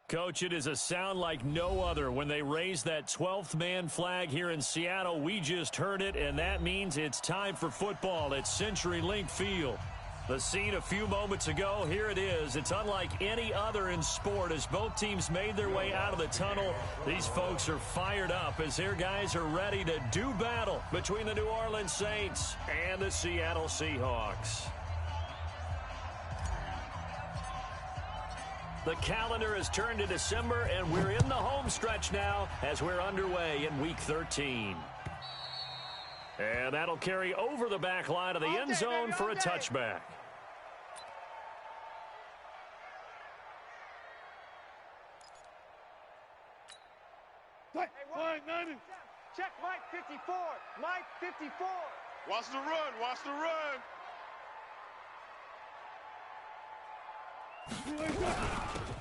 Coach, it is a sound like no other when they raise that 12th man flag here in Seattle. We just heard it, and that means it's time for football at CenturyLink Field. The scene a few moments ago, here it is. It's unlike any other in sport as both teams made their way out of the tunnel. These folks are fired up as their guys are ready to do battle between the New Orleans Saints and the Seattle Seahawks. The calendar has turned to December, and we're in the home stretch now as we're underway in Week 13. And that'll carry over the back line of the end zone for a touchback. Check Mike 54. Mike 54. Watch the run. Watch the run.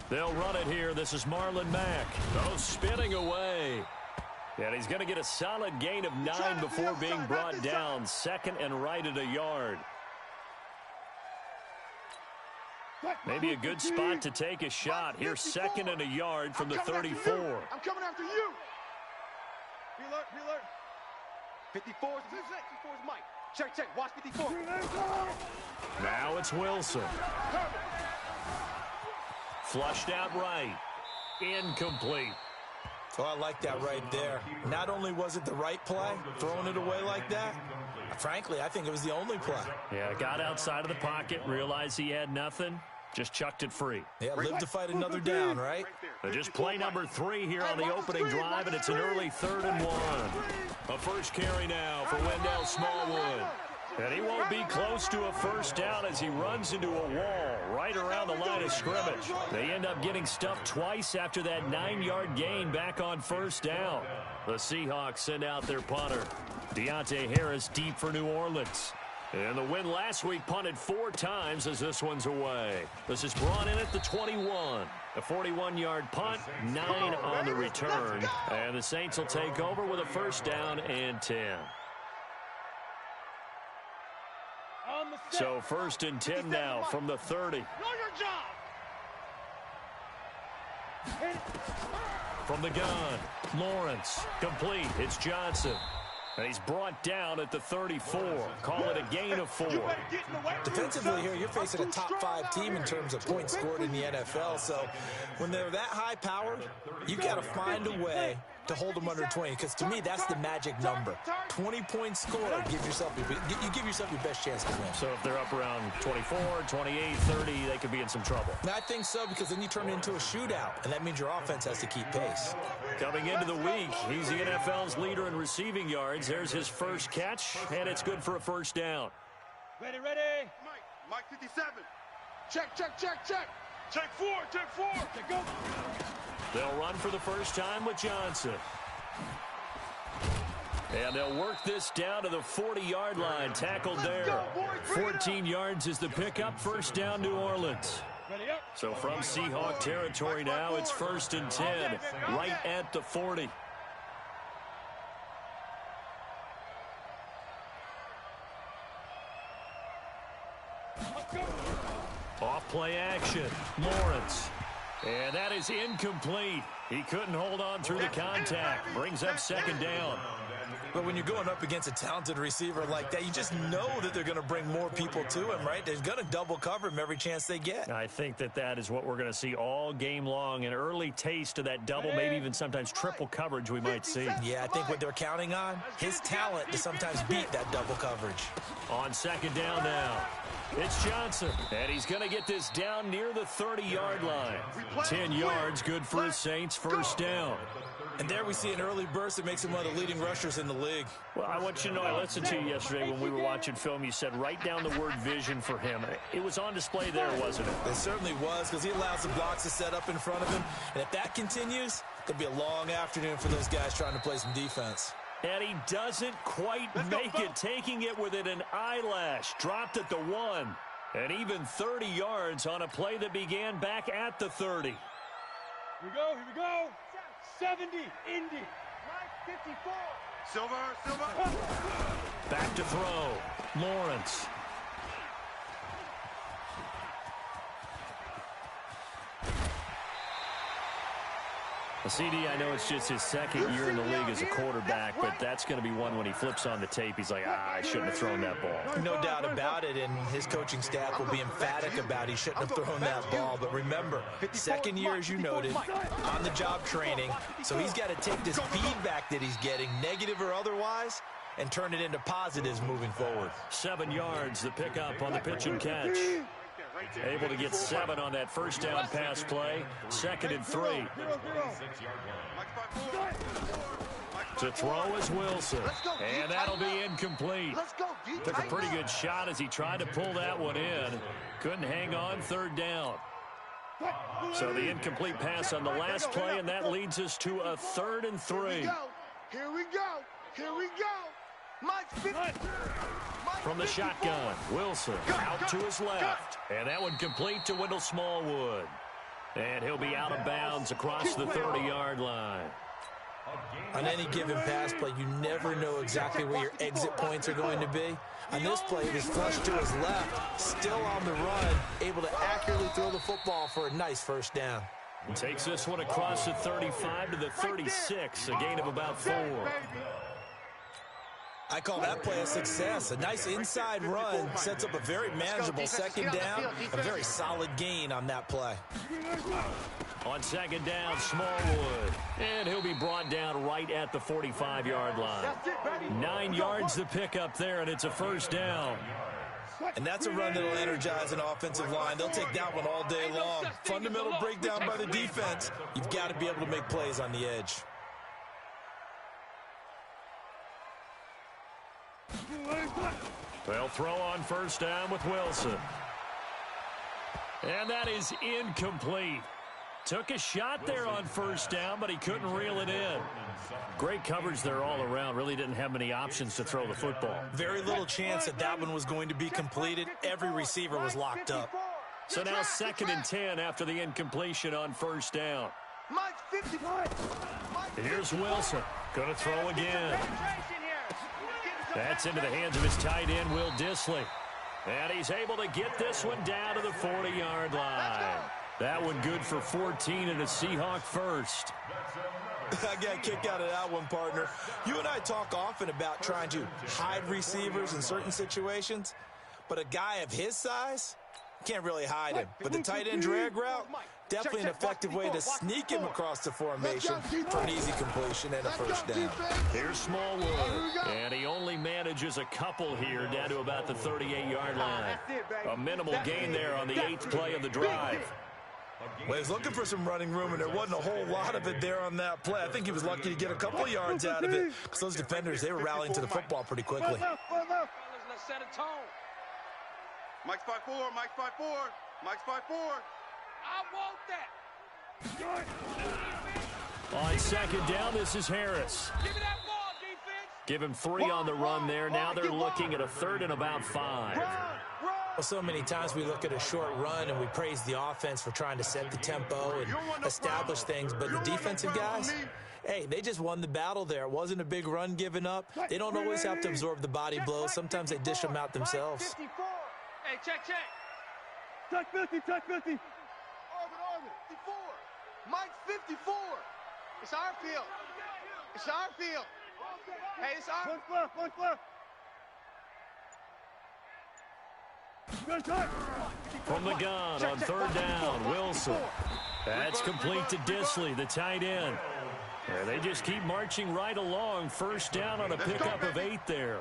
They'll run it here. This is Marlon Mack. Oh, spinning away. And he's going to get a solid gain of 9 before being brought down. Second and right at a yard. Maybe a good spot to take a shot. Here's second and a yard from the 34. I'm coming after you. Be alert. 54 is Mike. Check. Watch 54. Now it's Wilson. Flushed out right. Incomplete. Oh, I like that right there. Not only was it the right play, throwing it away like that, frankly, I think it was the only play. Yeah, got outside of the pocket, realized he had nothing, just chucked it free. Yeah, live to fight another down, right? So just play number 3 here on the opening drive, and it's an early 3rd and 1. A first carry now for Wendell Smallwood. And he won't be close to a first down as he runs into a wall right around the line of scrimmage. They end up getting stuffed twice after that 9-yard gain back on first down. The Seahawks send out their punter. Deontay Harris deep for New Orleans. And the win last week punted 4 times as this one's away. This is brought in at the 21. A 41-yard punt, 9 on the return. And the Saints will take over with a first down and 10. So first and 10 now from the 30. Know your job. From the gun, Lawrence, complete. It's Johnson. And he's brought down at the 34. Call it a gain of 4. Defensively here, you're facing a top 5 team in terms of points scored in the NFL. So when they're that high-powered, you've got to find a way to hold them under 20, because to me, that's the magic number. 20 points scored, you give yourself your best chance to win. So if they're up around 24, 28, 30, they could be in some trouble. I think so, because then you turn it into a shootout, and that means your offense has to keep pace. Coming into the week, he's the NFL's leader in receiving yards. There's his first catch, and it's good for a first down. Ready. Mike 57. Check. Check 4. Okay, go. They'll run for the first time with Johnson. And they'll work this down to the 40-yard line. Tackled there. 14 yards is the pickup. First down, New Orleans. So from Seahawk territory now, it's first and 10, right at the 40. Off play action, Lawrence. And that is incomplete. He couldn't hold on through the contact. Brings up second down. But when you're going up against a talented receiver like that, you just know that they're going to bring more people to him, right? They're going to double cover him every chance they get. I think that is what we're going to see all game long. An early taste of that double, maybe even sometimes triple coverage we might see. Yeah, I think what they're counting on, his talent to sometimes beat that double coverage. On second down now, it's Johnson. And he's going to get this down near the 30-yard line. 10 yards, good for his Saints, first down. And there we see an early burst that makes him one of the leading rushers in the league. Well, I want you to know, I listened to you yesterday when we were watching film. You said write down the word vision for him. It was on display there, wasn't it? It certainly was, because he allows the blocks to set up in front of him. And if that continues, it'll be a long afternoon for those guys trying to play some defense. And he doesn't quite make it, taking it within an eyelash. Dropped at the 1. And even 30 yards on a play that began back at the 30. Here we go. 70, Indy. Mike 54. Silver. Back to throw. Lawrence. CD, I know it's just his second year in the league as a quarterback, but that's going to be one when he flips on the tape. He's like, I shouldn't have thrown that ball. No doubt about it, and his coaching staff will be emphatic about he shouldn't have thrown that ball. But remember, second year, as you noted, on-the-job training, so he's got to take this feedback that he's getting, negative or otherwise, and turn it into positives moving forward. 7 yards, the pickup on the pitch and catch. Able to get 7 on that first down pass play. 2nd and 3. To throw is Wilson. And that'll be incomplete. Took a pretty good shot as he tried to pull that one in. Couldn't hang on, 3rd down. So the incomplete pass on the last play, and that leads us to a 3rd and 3. Here we go. Here we go. From the shotgun, Wilson out to his left. And that one complete to Wendell Smallwood. And he'll be out of bounds across the 30-yard line. On any given pass play, you never know exactly where your exit points are going to be. On this play, he was flushed to his left, still on the run, able to accurately throw the football for a nice first down. Takes this one across the 35 to the 36, a gain of about 4. I call that play a success. A nice inside run sets up a very manageable 2nd down, a very solid gain on that play. On 2nd down, Smallwood. And he'll be brought down right at the 45-yard line. 9 yards the pickup there, and it's a first down. And that's a run that'll energize an offensive line. They'll take that one all day long. Fundamental breakdown by the defense. You've got to be able to make plays on the edge. They'll throw on first down with Wilson. And that is incomplete. Took a shot there on first down, but he couldn't reel it in. Great coverage there all around. Really didn't have many options to throw the football. Very little chance that that one was going to be completed. Every receiver was locked up. So now 2nd and 10 after the incompletion on first down. Here's Wilson. Going to throw again. That's into the hands of his tight end, Will Dissly. And he's able to get this one down to the 40-yard line. That one good for 14 and a Seahawk first. I got a kick out of that one, partner. You and I talk often about trying to hide receivers in certain situations, but a guy of his size can't really hide him. But the tight end drag route, definitely an effective way to sneak him across the formation for an easy completion and a first down. Here's Smallwood, and he only manages a couple here down to about the 38-yard line. A minimal gain there on the 8th play of the drive. Well, he's looking for some running room, and there wasn't a whole lot of it there on that play. I think he was lucky to get a couple of yards out of it because those defenders, they were rallying to the football pretty quickly. Let's set a tone. Mike's 5-4, Mike's 5-4, Mike's 5-4. I want that. On 2nd down, this is Harris. Give me that ball, defense. Give him 3 on the run there. Now they're looking at a 3rd and about 5. Well, so many times we look at a short run and we praise the offense for trying to set the tempo and establish things, but the defensive guys, hey, they just won the battle there. It wasn't a big run given up. They don't always have to absorb the body blows. Sometimes they dish them out themselves. Hey, check. Check 50, check 50. Orbit, 54. Mike's 54. It's our field. It's our field. Hey, it's our... One left. From the gun on 3rd down, Wilson. That's complete to Dissly, the tight end. And they just keep marching right along. First down on a pickup of 8 there.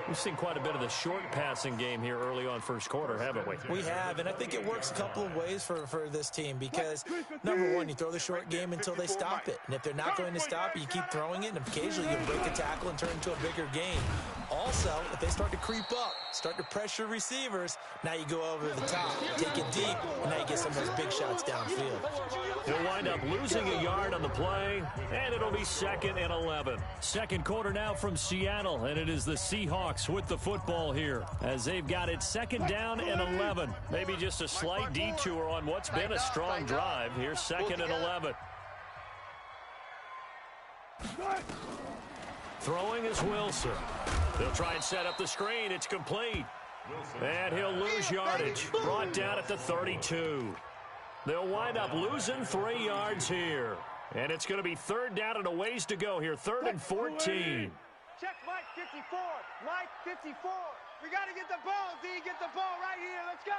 We've seen quite a bit of the short passing game here early on first quarter, haven't we? We have, and I think it works a couple of ways for this team because, number one, you throw the short game until they stop it. And if they're not going to stop it, you keep throwing it, and occasionally you break a tackle and turn into a bigger game. Also, if they start to creep up, start to pressure receivers, now you go over the top, take it deep, and now you get some of those big shots downfield. He'll wind up losing a yard on the play, and it'll be 2nd and 11. Second quarter now from Seattle, and it is the Seahawks with the football here as they've got it 2nd down and 11. Maybe just a slight detour on what's been a strong drive. Here's 2nd and 11. Throwing is Wilson. They'll try and set up the screen. It's complete. And he'll lose yardage. Brought down at the 32. They'll wind up losing 3 yards here. And it's going to be third down and a ways to go here. 3rd and 14. Check Mike 54. Mike 54. We got to get the ball, D. Get the ball right here. Let's go.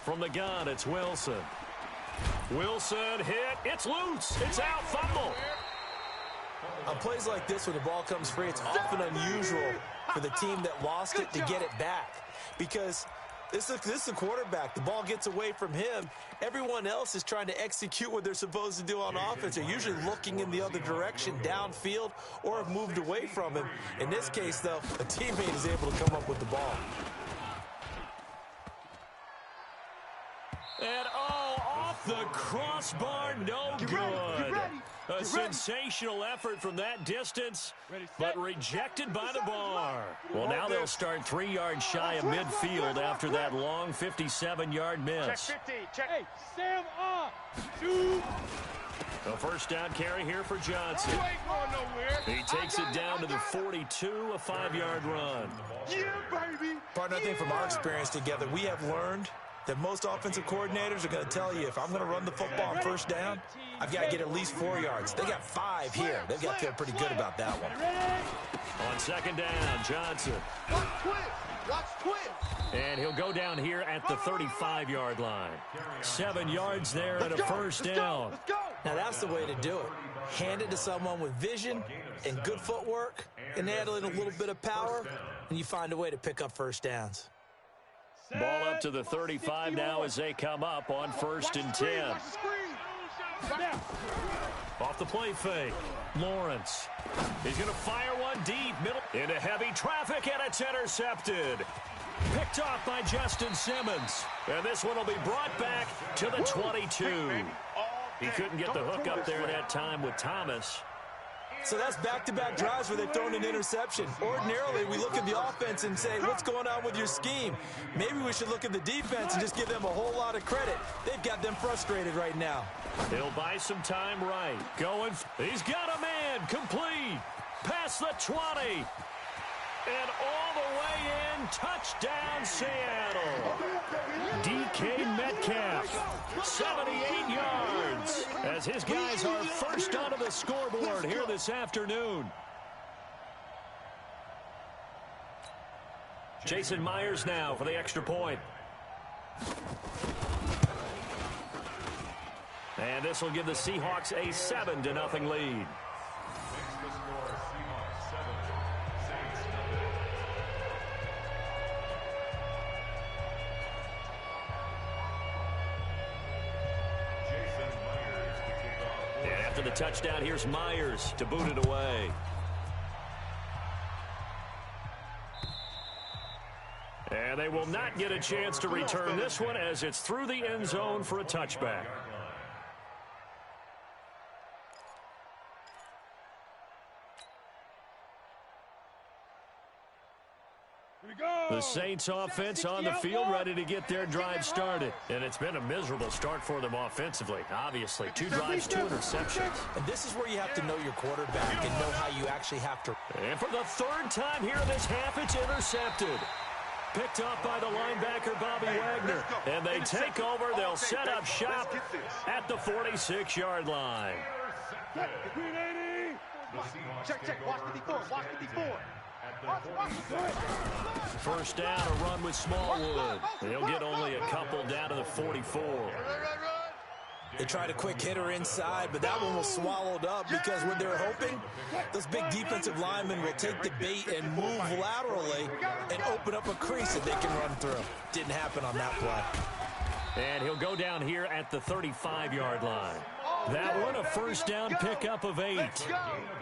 From the gun, it's Wilson. Wilson hit. It's loose. It's out. Fumble. On plays like this, when the ball comes free, it's often unusual for the team that lost it to get it back. Because this is a quarterback. The ball gets away from him. Everyone else is trying to execute what they're supposed to do on offense. They're usually looking in the other direction, downfield, or have moved away from him. In this case, though, a teammate is able to come up with the ball. And, off the crossbar, no good. A sensational effort from that distance, but rejected by the bar. Well, now they'll start 3 yards shy of midfield after that long 57-yard miss. Check 50. Check. Hey, Sam off. Shoot. A first down carry here for Johnson. He takes it down to the 42, a 5-yard run. Yeah, baby. Partner, I think from our experience together, we have learned that most offensive coordinators are going to tell you, if I'm going to run the football on first down, I've got to get at least 4 yards. They got 5 here. They've got to feel pretty good about that one. On second down, Johnson. Watch twist. Watch twist. And he'll go down here at the 35-yard line. 7 yards there and a first down. Let's go. Now, that's the way to do it. Hand it to someone with vision and good footwork, and add in a little bit of power, and you find a way to pick up first downs. Ball up to the 35 now as they come up on 1st and 10. Off the play fake, Lawrence. He's going to fire one deep, middle, into heavy traffic, and it's intercepted. Picked off by Justin Simmons. And this one will be brought back to the 22. He couldn't get the hook up there that time with Thomas. So that's back-to-back drives where they've thrown an interception. Ordinarily, we look at the offense and say, what's going on with your scheme? Maybe we should look at the defense and just give them a whole lot of credit. They've got them frustrated right now. He'll buy some time right. Going. He's got a man. Complete. Past the 20. And all the way in. Touchdown, Seattle. DK Metcalf, 78 yards, as his guys are first onto the scoreboard here this afternoon. Jason Myers now for the extra point. And this will give the Seahawks a 7-0 lead. After the touchdown, here's Myers to boot it away. And they will not get a chance to return this one as it's through the end zone for a touchback. The Saints offense on the field ready to get their drive started. And it's been a miserable start for them offensively. Obviously, 2 drives, 2 interceptions. And this is where you have to know your quarterback and know how you actually have to. And for the 3rd time here in this half, it's intercepted. Picked up by the linebacker, Bobby Wagner. And they take over. They'll set up shop at the 46-yard line. Check. Watch 54. Watch 54. First down, a run with Smallwood. They'll get only a couple down to the 44. They tried a quick hitter inside, but that one was swallowed up because what they're hoping, those big defensive linemen will take the bait and move laterally and open up a crease that they can run through. Didn't happen on that play. And he'll go down here at the 35-yard line. That one, a first down pickup of 8.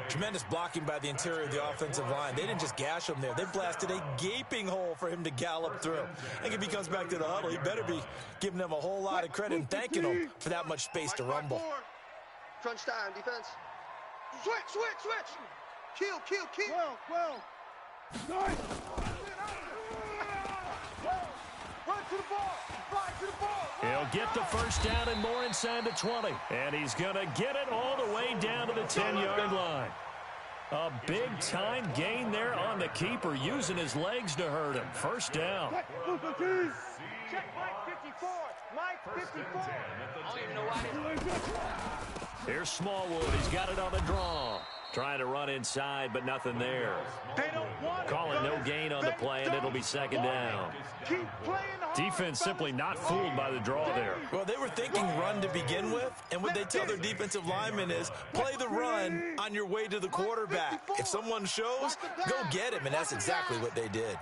Tremendous blocking by the interior of the offensive line. They didn't just gash him there. They blasted a gaping hole for him to gallop through. I think if he comes back to the huddle, he better be giving them a whole lot of credit and thanking them for that much space to rumble. Crunch time, defense. Switch. Kill. Well. Nice. Run to the ball. Fly to the ball. He'll get the first down and more inside the 20. And he's going to get it all the way down to the 10-yard line. A big-time gain there on the keeper, using his legs to hurt him. First down. Check Mike 54. Mike 54. I don't even know why they... Here's Smallwood. He's got it on the draw. Trying to run inside, but nothing there. They don't want it. Call it no gain on the play, and it'll be second down. Keep playing hard. Defense simply not fooled by the draw there. Well, they were thinking run to begin with, and what they tell their defensive linemen is play the run on your way to the quarterback. If someone shows, go get him, and that's exactly what they did.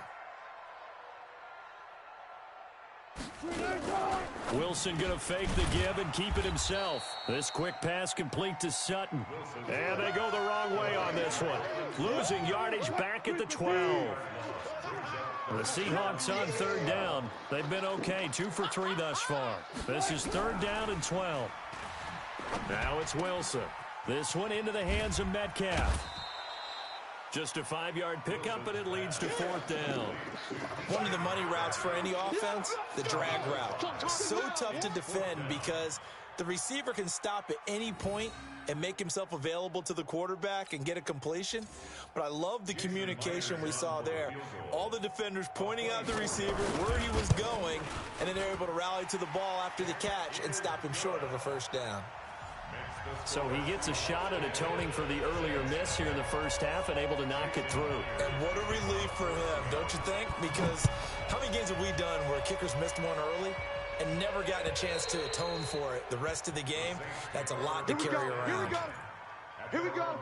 Wilson going to fake the give and keep it himself. This quick pass complete to Sutton. And they go the wrong way on this one. Losing yardage back at the 12. The Seahawks on third down. They've been okay, 2 for 3 thus far. This is third down and 12. Now it's Wilson. This one into the hands of Metcalf. Just a 5-yard pickup, and it leads to fourth down. One of the money routes for any offense, the drag route. So tough to defend because the receiver can stop at any point and make himself available to the quarterback and get a completion. But I love the communication we saw there. All the defenders pointing out the receiver where he was going, and then they're able to rally to the ball after the catch and stop him short of a first down. So he gets a shot at atoning for the earlier miss here in the first half and able to knock it through. And what a relief for him, don't you think? Because how many games have we done where kickers missed one early and never gotten a chance to atone for it the rest of the game? That's a lot to carry around. Here we go. Here we go.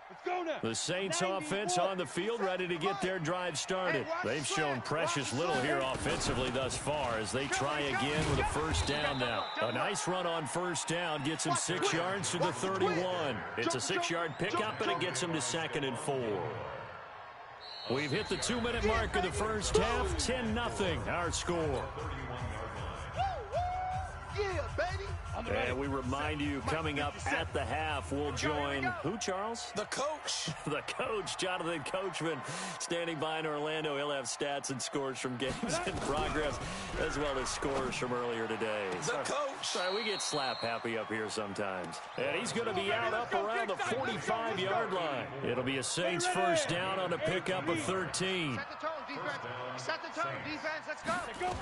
Let's go now. The Saints offense on the field, ready to get their drive started. They've shown precious little here offensively thus far as they try again with a first down now. A nice run on first down gets him 6 yards to the 31. It's a 6-yard pickup, and it gets him to 2nd and 4. We've hit the 2-minute mark of the first half, 10-0 our score. Yeah, baby. And we remind you, coming up at the half, we'll join who, Charles? The coach. The coach, Jonathan Coachman, standing by in Orlando. He'll have stats and scores from games in progress, as well as scores from earlier today. The coach. Sorry, we get slap happy up here sometimes. And he's going to be out up around the 45-yard line. It'll be a Saints first down on a pickup of 13. Set the tone, defense. Set the tone, defense. Let's go.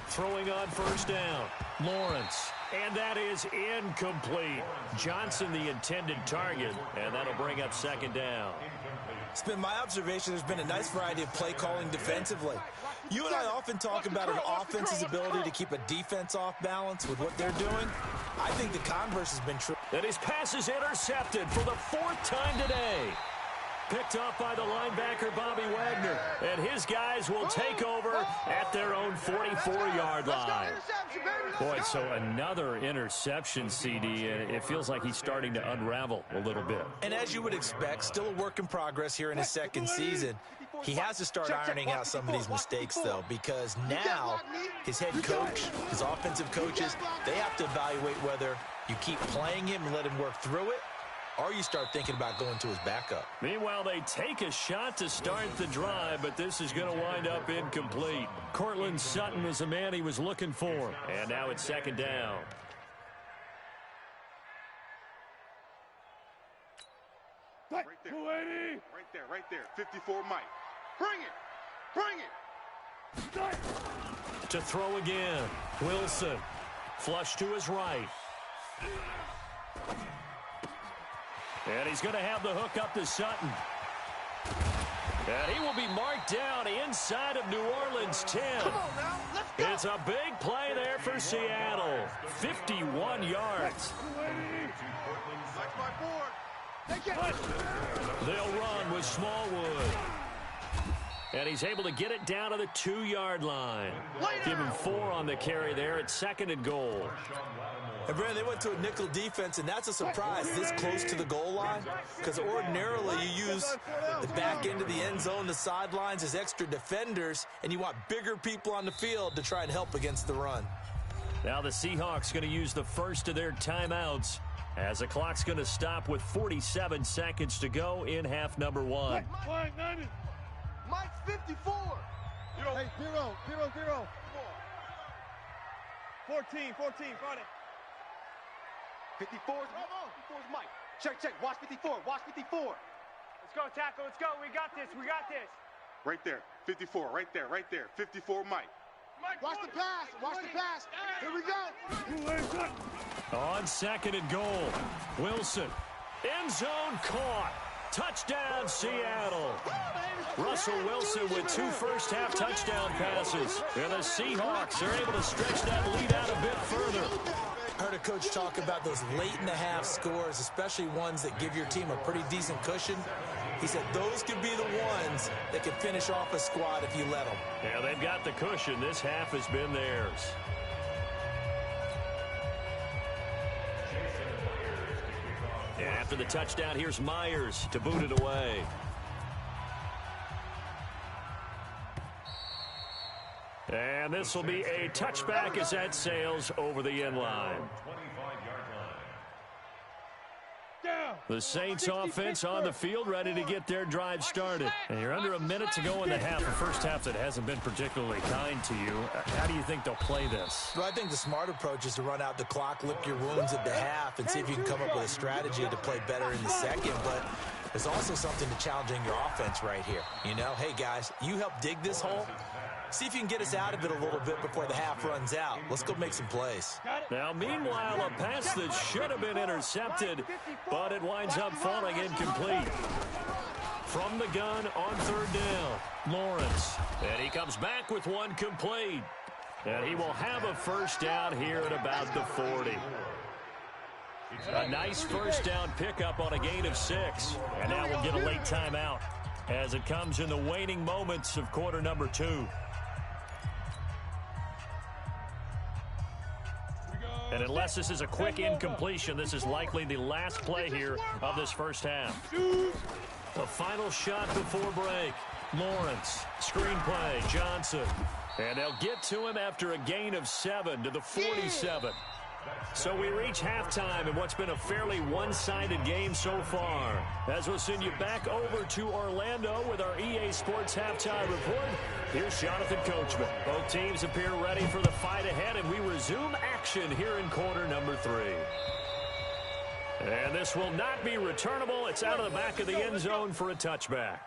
Throwing on first down, Lawrence. And that is incomplete. Johnson the intended target, and that'll bring up second down. It's been my observation there's been a nice variety of play calling defensively. You and I often talk about an offense's ability to keep a defense off balance with what they're doing. I think the converse has been true. And his pass is intercepted for the 4th time today. Picked off by the linebacker, Bobby Wagner. And his guys will take over at their own 44-yard line. Boy, so another interception, CD, and it feels like he's starting to unravel a little bit. And as you would expect, still a work in progress here in his second season. He has to start ironing out some of these mistakes, though, because now his head coach, his offensive coaches, they have to evaluate whether you keep playing him and let him work through it, or you start thinking about going to his backup. Meanwhile, they take a shot to start the drive, but this is going to wind up incomplete. Cortland Sutton was the man he was looking for. And now it's second down. Right there. 280. Right there. 54 Mike. Bring it. To throw again. Wilson. Flush to his right. And he's going to have the hook up to Sutton. And he will be marked down inside of New Orleans 10. Come on now. Let's go. It's a big play there for Seattle. 51 yards. That's my board. They'll run with Smallwood. And he's able to get it down to the 2-yard line. Give him 4 on the carry there at 2nd and goal. And, Brandon, they went to a nickel defense, and that's a surprise this close to the goal line, because ordinarily you use the back end of the end zone, the sidelines as extra defenders, and you want bigger people on the field to try and help against the run. Now the Seahawks going to use the first of their timeouts as the clock's going to stop with 47 seconds to go in half number 1. Mike 54. Hey, 0. 14, fight it. 54. Come on. 54's Mike. Check, check. Watch 54. Watch 54. Let's go, tackle. Let's go. We got this. We got this. Right there. 54. Right there. Right there. 54 Mike. Watch the pass. Watch the pass. Here we go. On second and goal. Wilson. End zone caught. Touchdown, Seattle. Russell Wilson with 2 first-half touchdown passes. And the Seahawks are able to stretch that lead out a bit further. I heard a coach talk about those late-in-the-half scores, especially ones that give your team a pretty decent cushion. He said those could be the ones that can finish off a squad if you let them. Yeah, they've got the cushion. This half has been theirs. And after the touchdown, here's Myers to boot it away. And this will be a touchback as that sails over the end line. The Saints offense on the field, ready to get their drive started. And you're under a minute to go in the half, a first half that hasn't been particularly kind to you. How do you think they'll play this? Well, I think the smart approach is to run out the clock, lick your wounds at the half, and see if you can come up with a strategy to play better in the second. But there's also something to challenging your offense right here. You know, hey, guys, you help dig this hole. See if you can get us out of it a little bit before the half runs out. Let's go make some plays. Now, meanwhile, a pass that should have been intercepted, but it winds up falling incomplete. From the gun on third down, Lawrence. And he comes back with one complete. And he will have a first down here at about the 40. A nice first down pickup on a gain of 6. And now we'll get a late timeout as it comes in the waning moments of quarter number 2. And unless this is a quick incompletion, this is likely the last play here of this first half. The final shot before break. Lawrence, screenplay, Johnson. And they'll get to him after a gain of 7 to the 47. So we reach halftime in what's been a fairly one-sided game so far. As we'll send you back over to Orlando with our EA Sports Halftime Report, here's Jonathan Coachman. Both teams appear ready for the fight ahead, and we resume action here in quarter number 3. And this will not be returnable. It's out of the back of the end zone for a touchback.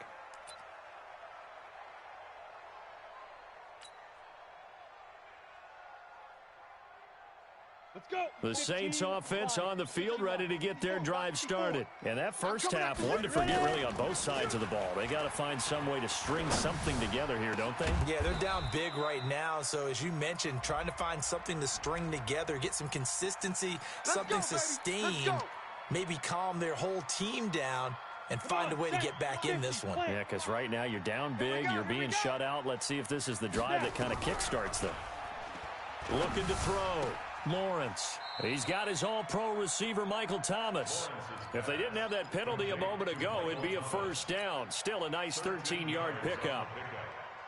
The Saints offense on the field ready to get their drive started. And that first half, one to forget really on both sides of the ball. They got to find some way to string something together here, don't they? Yeah, they're down big right now. So as you mentioned, trying to find something to string together, get some consistency, something sustained, maybe calm their whole team down and find a way to get back in this one. Yeah, because right now you're down big, you're being shut out. Let's see if this is the drive that kind of kickstarts them. Looking to throw. Lawrence. He's got his all-pro receiver, Michael Thomas. If they didn't have that penalty a moment ago, it'd be a first down. Still a nice 13-yard pickup.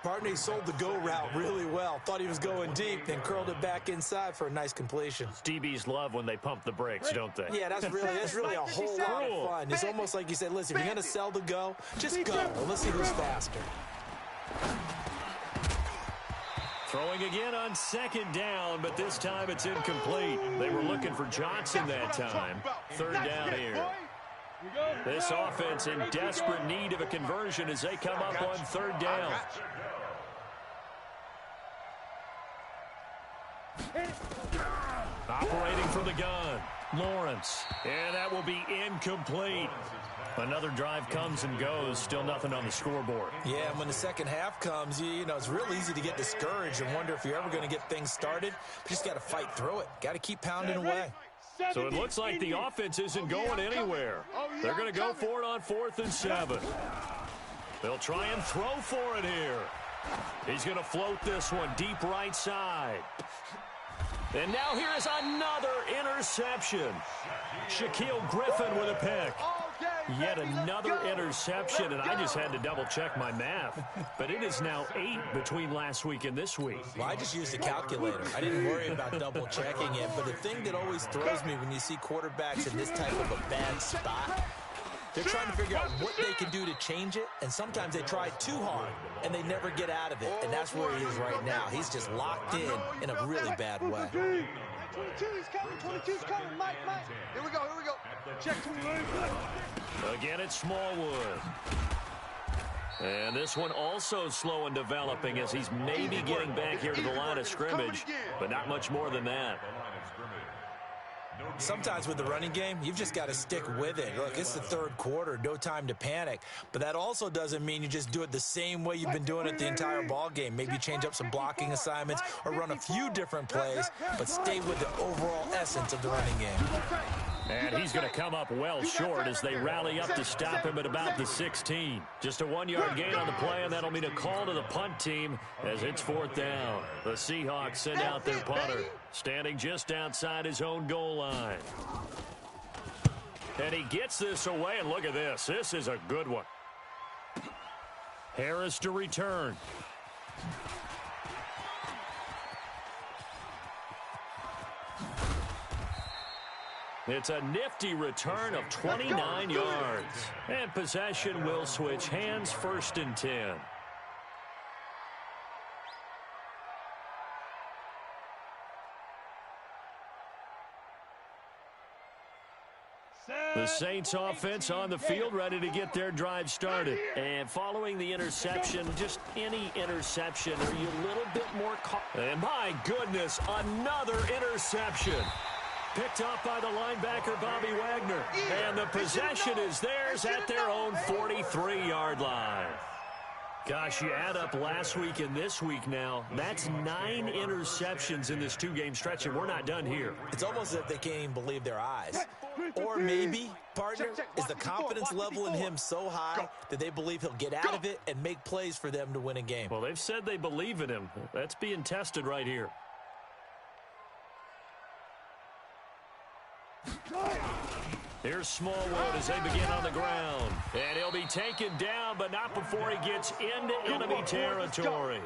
Partner sold the go route really well. Thought he was going deep, then curled it back inside for a nice completion. DBs love when they pump the brakes, don't they? Yeah, that's really a whole lot of fun. It's almost like you said, listen, if you're going to sell the go, just go. Let's see who's faster. Throwing again on second down, but this time it's incomplete. They were looking for Johnson that time. Third down here. This offense in desperate need of a conversion as they come up on third down. Operating from the gun, Lawrence. And that will be incomplete. Another drive comes and goes. Still nothing on the scoreboard. Yeah, and when the second half comes, you know, it's real easy to get discouraged and wonder if you're ever going to get things started. You just got to fight through it. Got to keep pounding away. So it looks like the offense isn't going anywhere. They're going to go for it on 4th and 7. They'll try and throw for it here. He's going to float this one deep right side. And now here is another interception. Shaquille Griffin with a pick. Yet another interception, and I just had to double-check my math. But it is now 8 between last week and this week. Well, I just used a calculator. I didn't worry about double-checking it. But the thing that always throws me when you see quarterbacks in this type of a bad spot, they're trying to figure out what they can do to change it, and sometimes they try too hard, and they never get out of it. And that's where he is right now. He's just locked in a really bad way. 22, he's coming. 22's coming. Mike. Here we go. Check 21. Again, it's Smallwood. And this one also slow in developing as he's maybe getting back here to the line of scrimmage, but not much more than that. Sometimes with the running game, you've just got to stick with it. Look, it's the third quarter, no time to panic. But that also doesn't mean you just do it the same way you've been doing it the entire ball game. Maybe change up some blocking assignments or run a few different plays, but stay with the overall essence of the running game. And he's going to come up well short as they rally up to stop him at about the 16. Just a 1-yard gain on the play, and that'll mean a call to the punt team as it's 4th down. The Seahawks send out their punter, standing just outside his own goal line. And he gets this away, and look at this. This is a good one. Harris to return. It's a nifty return of 29 yards. And possession will switch hands, 1st and 10. The Saints offense on the field, ready to get their drive started. And following the interception, just any interception, are you a little bit more And my goodness, another interception. Picked up by the linebacker, Bobby Wagner. And the possession is theirs at their own 43-yard line. Gosh, you add up last week and this week now, that's 9 interceptions in this 2-game stretch, and we're not done here. It's almost as if they can't even believe their eyes. Or maybe, partner, is the confidence level in him so high that they believe he'll get out of it and make plays for them to win a game. Well, they've said they believe in him. That's being tested right here. Here's Smallwood as they begin on the ground. And he'll be taken down, but not before he gets into enemy territory.